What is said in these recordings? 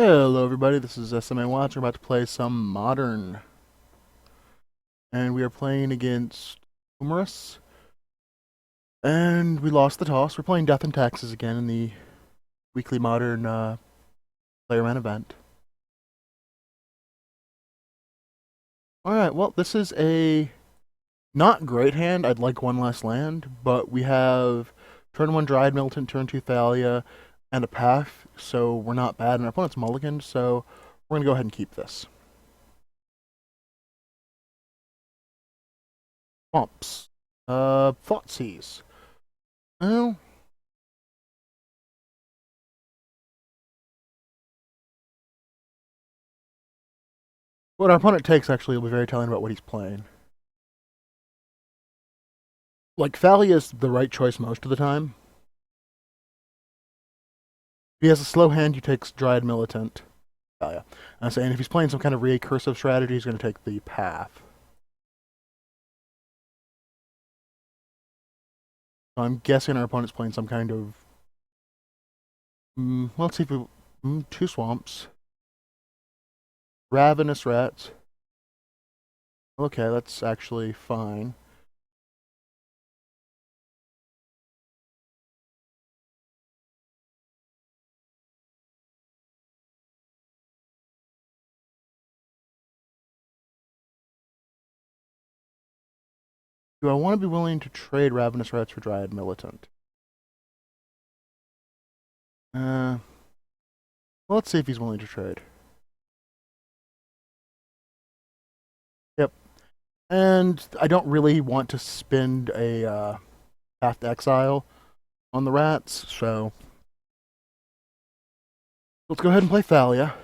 Hello everybody, this is SMA Watch. We're about to play some Modern. And we are playing against Humorous. And we lost the toss. We're playing Death and Taxes again in the weekly Modern Player Man event. Alright, well, this is a not great hand. I'd like one less land. But we have turn 1 Dryad Militant, turn 2 Thalia, and a path. So we're not bad. And our opponent's mulliganed, so we're going to go ahead and keep this. Swamps. Thoughtseize. Well, what our opponent takes actually will be very telling about what he's playing. Like, Thalia is the right choice most of the time. If he has a slow hand, he takes Dryad Militant. Thalia. I'm saying if he's playing some kind of recursive strategy, he's going to take the Path. So I'm guessing our opponent's playing some kind of... let's see if we... two Swamps. Ravenous Rats. Okay, that's actually fine. Do I want to be willing to trade Ravenous Rats for Dryad Militant? Well, let's see if he's willing to trade. Yep. And I don't really want to spend a Path to Exile on the Rats, so let's go ahead and play Thalia.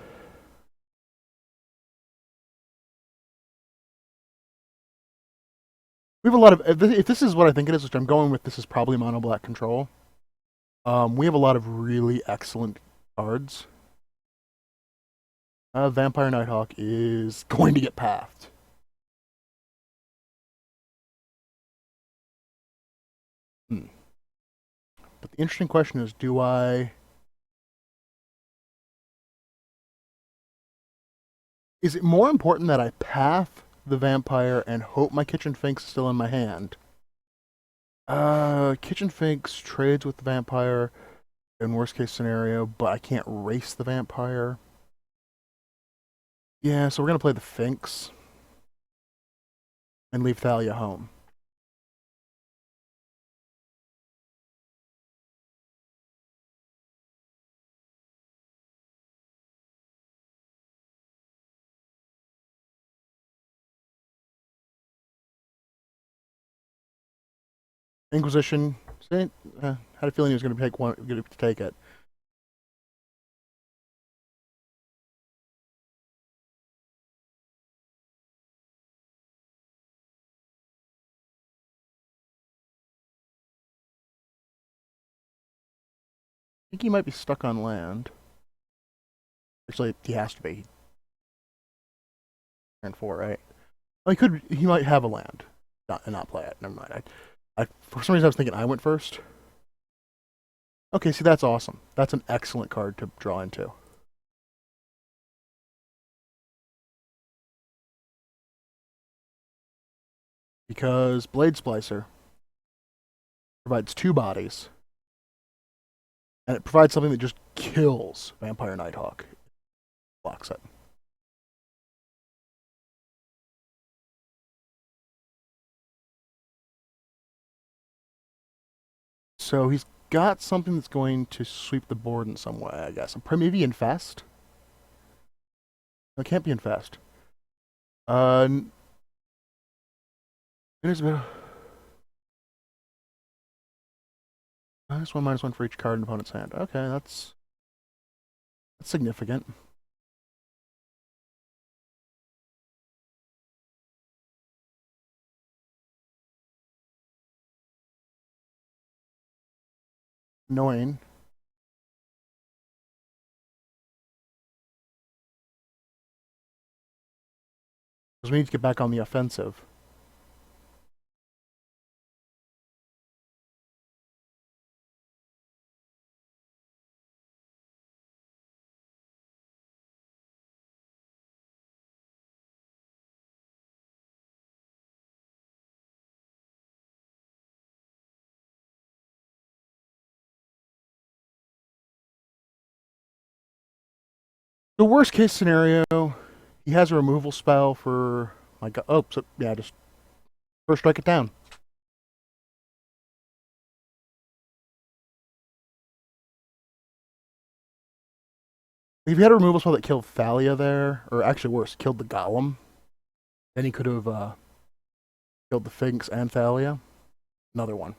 We have a lot of, if this is what I think it is, which I'm going with, this is probably mono black control. We have a lot of really excellent cards. Vampire Nighthawk is going to get pathed. But the interesting question is, do I... Is it more important that I path the vampire and hope my Kitchen Finks is still in my hand? Kitchen Finks trades with the vampire in worst case scenario, but I can't race the vampire. Yeah, so we're gonna play the Finks and leave Thalia home. Inquisition. Had a feeling he was going to take one. Going to take it. I think he might be stuck on land. Actually, he has to be. Turn 4, right? Well, he could. He might have a land, and not play it. Never mind. For some reason, I was thinking I went first. Okay, see, that's awesome. That's an excellent card to draw into. Because Blade Splicer provides 2 bodies, and it provides something that just kills Vampire Nighthawk. Blocks it. So he's got something that's going to sweep the board in some way, I guess. Maybe Infest? No, it can't be Infest. There's -1/-1 for each card in opponent's hand. Okay, that's significant. Annoying. Because we need to get back on the offensive. The worst case scenario, he has a removal spell for like oh so yeah, just first strike it down. If he had a removal spell that killed Thalia there, or actually worse, killed the Golem, then he could have killed the Sphinx and Thalia. Another one.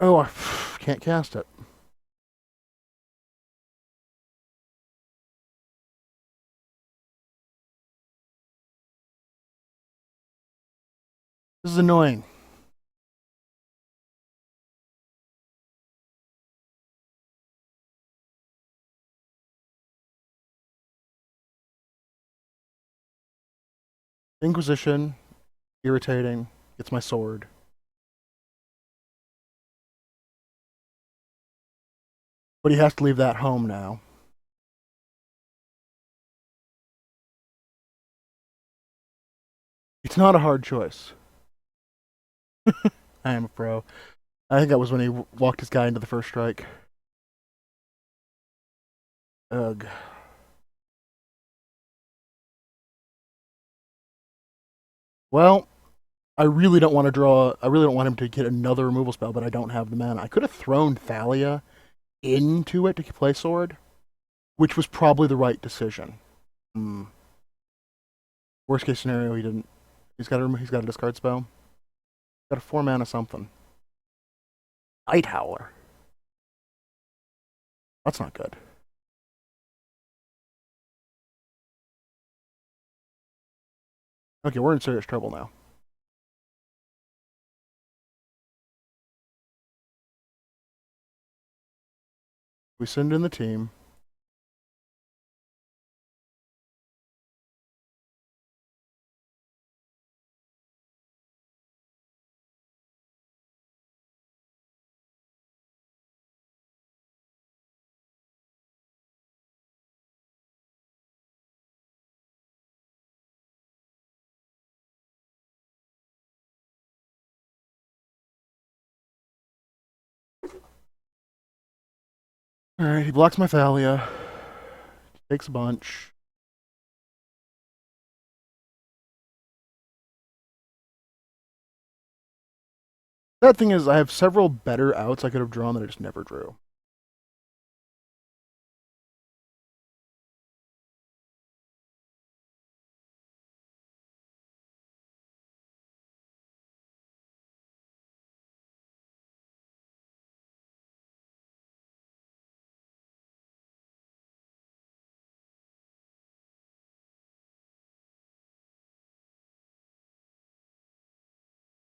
Oh, I can't cast it. This is annoying. Inquisition, irritating. Gets my sword. But he has to leave that home now. It's not a hard choice. I am a pro. I think that was when he walked his guy into the first strike. Ugh. Well, I really don't want to draw. I really don't want him to get another removal spell, but I don't have the mana. I could have thrown Thalia into it to play sword, which was probably the right decision. Hmm. Worst case scenario, he didn't. He's got a discard spell. Got a 4 mana something. Night Howler. That's not good. Okay, we're in serious trouble now. We send in the team. Alright, he blocks my Thalia. Takes a bunch. That thing is, I have several better outs I could have drawn that I just never drew.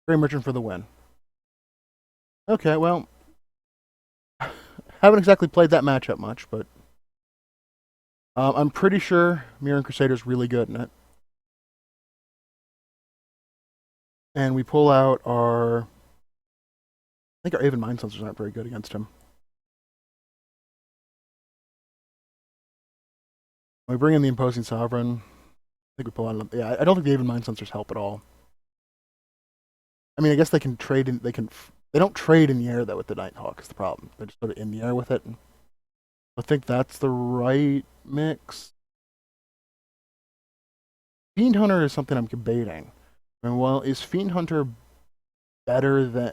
Very Merchant for the win. Okay, well, haven't exactly played that matchup much, but I'm pretty sure Mirren Crusader's really good in it. And we pull out our. I think our Aven Mind Sensors aren't very good against him. We bring in the Imposing Sovereign. I think we pull out. Yeah, I don't think the Aven Mind Sensors help at all. I mean, I guess they can trade in. They can. They don't trade in the air though with the Nighthawk. Is the problem? They just put it in the air with it. I think that's the right mix. Fiend Hunter is something I'm debating. And well, is Fiend Hunter better than?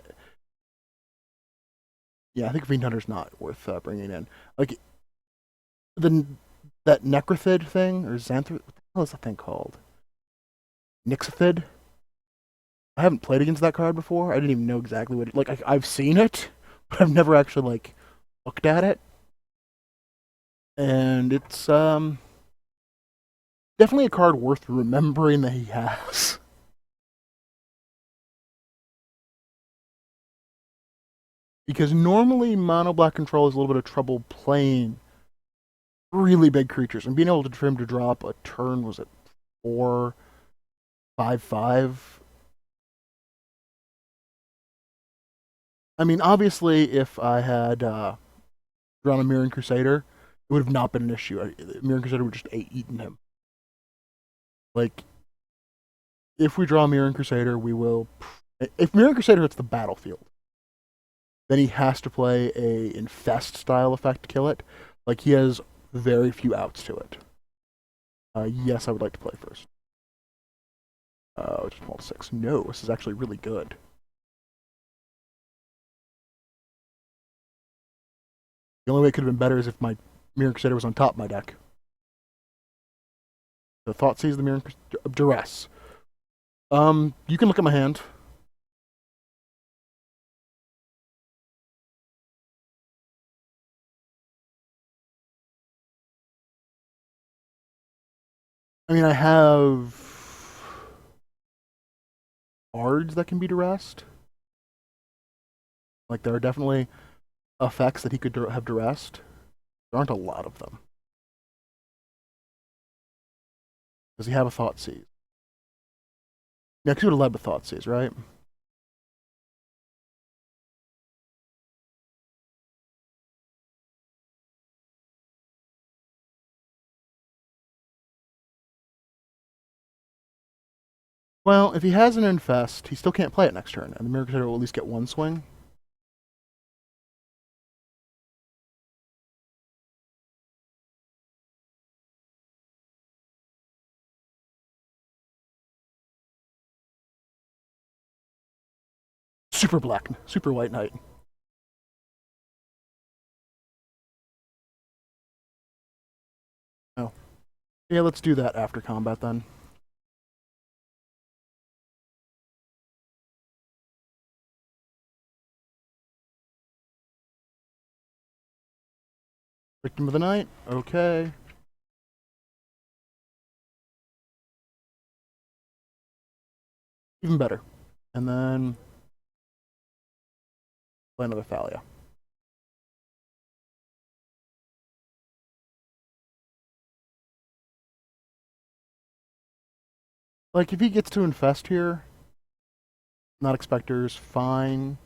Yeah, I think Fiend Hunter's not worth bringing in. Like the that Necrothid thing or Xanthar. What the hell is that thing called? Nixothid. I haven't played against that card before. I didn't even know exactly what. Like I've seen it, but I've never actually like looked at it. And it's definitely a card worth remembering that he has. Because normally mono black control has a little bit of trouble playing really big creatures and being able to for him to drop a turn was it 4/5/5. I mean, obviously, if I had drawn a Mirren Crusader, it would have not been an issue. Mirren Crusader would just eaten him. Like, if we draw Mirren Crusader, we will If Mirror Crusader hits the battlefield, then he has to play a infest style effect to kill it. Like he has very few outs to it. Yes, I would like to play first. Just roll 6. No, this is actually really good. The only way it could have been better is if my Mirror Crusader was on top of my deck. The Thought Seize the Mirror Duress. You can look at my hand. I mean, I have cards that can be duressed. Like, there are definitely effects that he could have duressed. There aren't a lot of them. Does he have a Thought Seize? Yeah, because he would have led with Thought Seize, right? Well, if he has an Infest, he still can't play it next turn, and the Mirror Crusader will at least get one swing. Super White Knight. Oh. Yeah, let's do that after combat then. Victim of the Night? Okay. Even better. And then play another Thalia. Like, if he gets to Infest here, not Expectors, fine.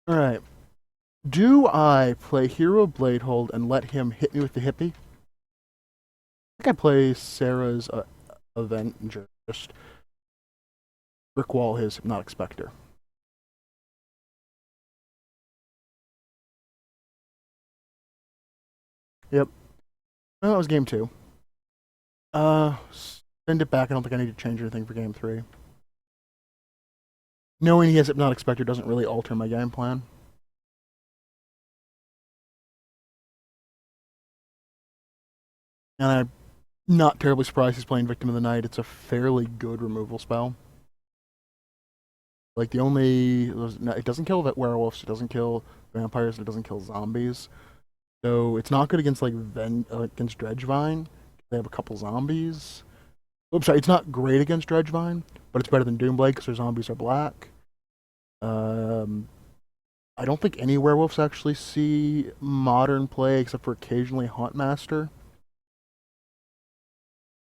Alright. Do I play Hero Bladehold and let him hit me with the hippie? I think I play Sarah's Avenger. Just brickwall his Hypnotic Spectre. Yep. Well, that was game 2. Send it back. I don't think I need to change anything for game 3. Knowing he has Hypnotic Spectre doesn't really alter my game plan. And I'm not terribly surprised he's playing Victim of the Night. It's a fairly good removal spell. Like, the only... It doesn't kill werewolves, it doesn't kill vampires, it doesn't kill zombies. So it's not good against, like, against Dredgevine. They have a couple zombies. Oops, sorry, it's not great against Dredgevine, but it's better than Doomblade because their zombies are black. I don't think any werewolves actually see modern play except for occasionally Hauntmaster.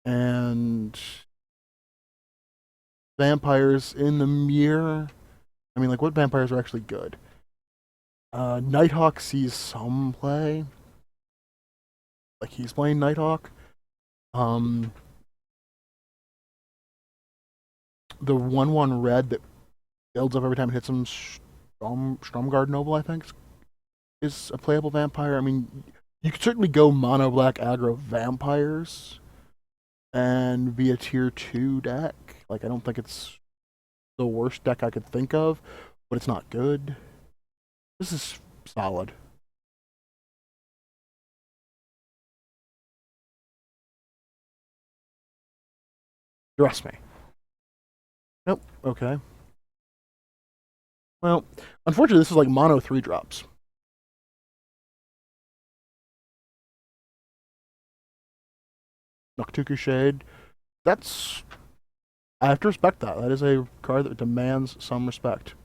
And vampires in the mirror. I mean, like, what vampires are actually good? Nighthawk sees some play. Like, he's playing Nighthawk. The 1/1 red that builds up every time it hits him, Stromguard Noble, I think, is a playable vampire. I mean, you could certainly go mono black aggro vampires and be a tier 2 deck. Like, I don't think it's the worst deck I could think of, but it's not good. This is solid. Trust me. Nope. Okay. Well, unfortunately, this is like mono 3 drops. Noctuku Shade. That's... I have to respect that. That is a card that demands some respect.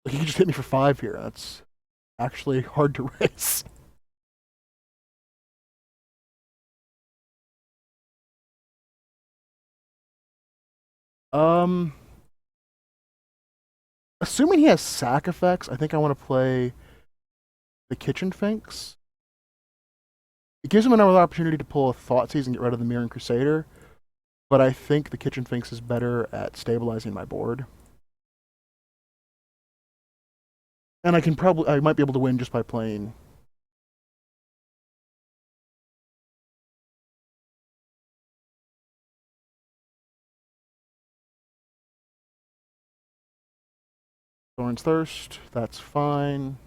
Like, he just hit me for 5 here. That's actually hard to race. Um, assuming he has sack effects, I think I want to play the Kitchen Finks. It gives him another opportunity to pull a Thoughtseize and get rid of the Mirren Crusader, but I think the Kitchen Finks is better at stabilizing my board. And I might be able to win just by playing. Thorn's Thirst, that's fine.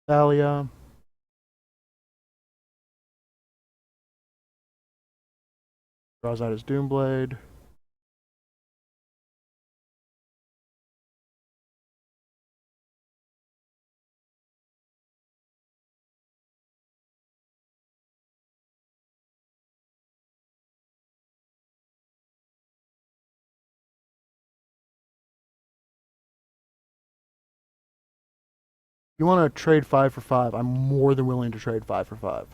Thalia. Draws out his Doomblade. You want to trade 5 for 5? I'm more than willing to trade 5 for 5.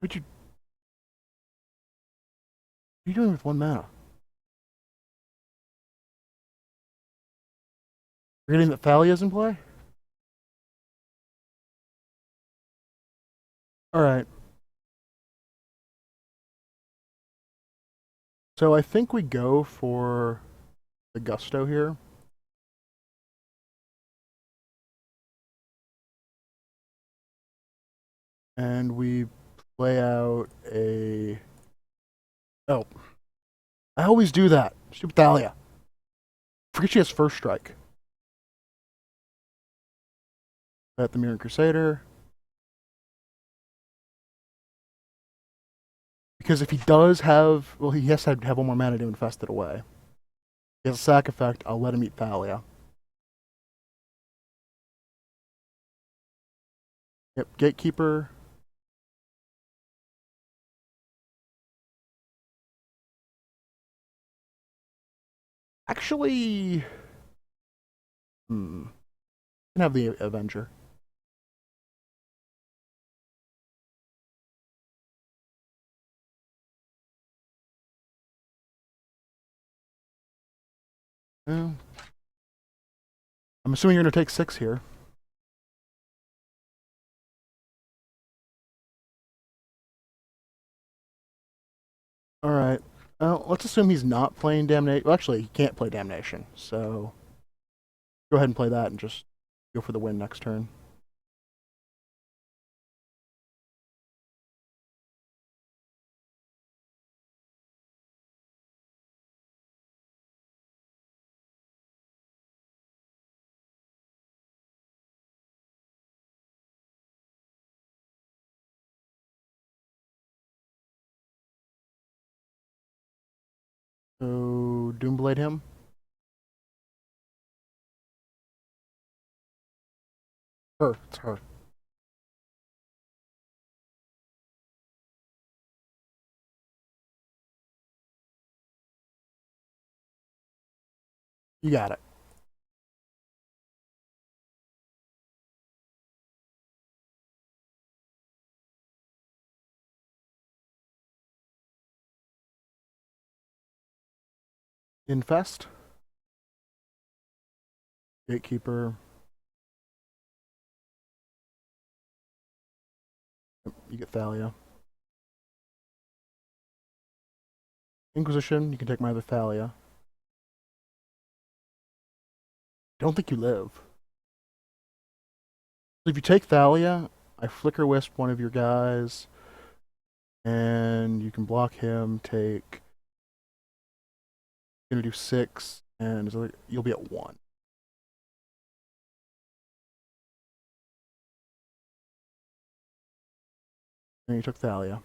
What are you doing with 1 mana? You're getting that Thalia's in play? Alright. So I think we go for the Gusto here. And we play out a... Oh. I always do that. Stupid Thalia. Forget she has first strike. At the Mirror Crusader. Because if he does have... Well, he has to have 1 more mana to infest it away. If he has a sack effect, I'll let him eat Thalia. Yep, Gatekeeper. Actually... Can have the Avenger. Yeah. I'm assuming you're going to take 6 here. Alright. Let's assume he's not playing Damnation. Well, actually, he can't play Damnation, so... Go ahead and play that and just go for the win next turn. So, Doomblade him. Her. It's her. You got it. Infest. Gatekeeper. You get Thalia. Inquisition, you can take my other Thalia. I don't think you live. So if you take Thalia, I Flicker Wisp one of your guys, and you can block him, take... You're gonna do 6, and you'll be at 1. And you took Thalia.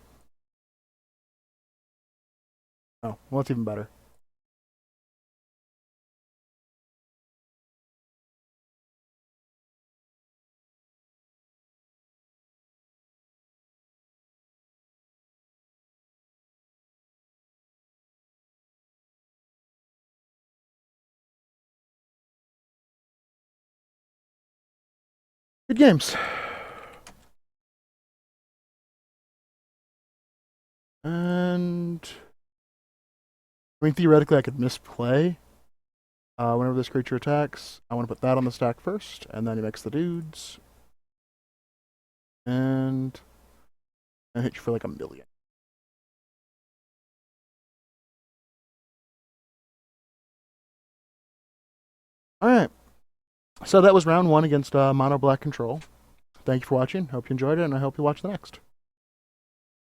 Oh, well, that's even better. Good games. And... I mean, theoretically, I could misplay. Whenever this creature attacks, I want to put that on the stack first, and then he makes the dudes. And I hit you for like 1,000,000. Alright. So that was round 1 against Mono Black Control. Thank you for watching. Hope you enjoyed it, and I hope you watch the next.